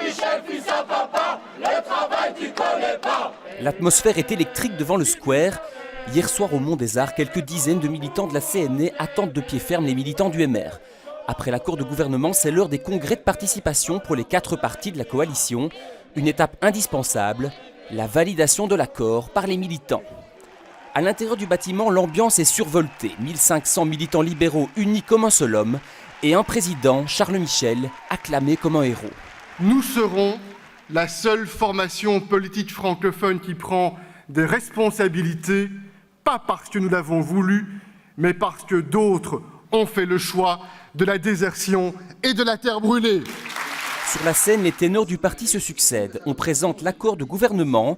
Michel, fils à papa, le travail tu connais pas. L'atmosphère est électrique devant le square. Hier soir au Mont des Arts, quelques dizaines de militants de la CNE attendent de pied ferme les militants du MR. Après l'accord de gouvernement, c'est l'heure des congrès de participation pour les 4 partis de la coalition. Une étape indispensable, la validation de l'accord par les militants. À l'intérieur du bâtiment, l'ambiance est survoltée. 1500 militants libéraux unis comme un seul homme et un président, Charles Michel, acclamé comme un héros. Nous serons la seule formation politique francophone qui prend des responsabilités, pas parce que nous l'avons voulu, mais parce que d'autres ont fait le choix de la désertion et de la terre brûlée. Sur la scène, les ténors du parti se succèdent. On présente l'accord de gouvernement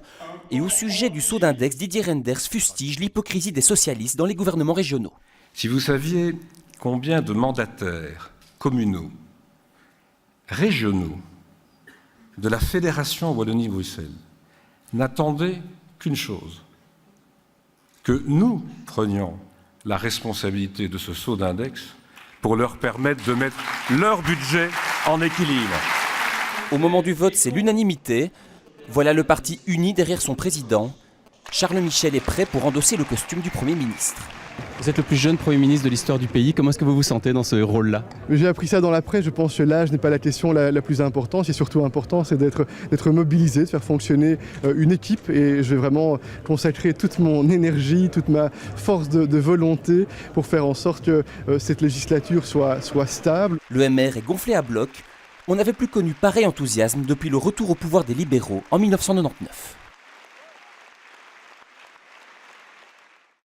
et au sujet du saut d'index, Didier Reynders fustige l'hypocrisie des socialistes dans les gouvernements régionaux. Si vous saviez combien de mandataires communaux, régionaux, de la Fédération Wallonie-Bruxelles n'attendaient qu'une chose, que nous prenions la responsabilité de ce saut d'index pour leur permettre de mettre leur budget en équilibre. Au moment du vote, c'est l'unanimité. Voilà le parti uni derrière son président. Charles Michel est prêt pour endosser le costume du Premier ministre. Vous êtes le plus jeune Premier ministre de l'histoire du pays. Comment est-ce que vous vous sentez dans ce rôle-là ? J'ai appris ça dans la presse. Je pense que l'âge n'est pas la question la plus importante. Ce qui est surtout important, c'est d'être mobilisé, de faire fonctionner une équipe. Et je vais vraiment consacrer toute mon énergie, toute ma force de volonté pour faire en sorte que cette législature soit stable. Le MR est gonflé à bloc. On n'avait plus connu pareil enthousiasme depuis le retour au pouvoir des libéraux en 1999.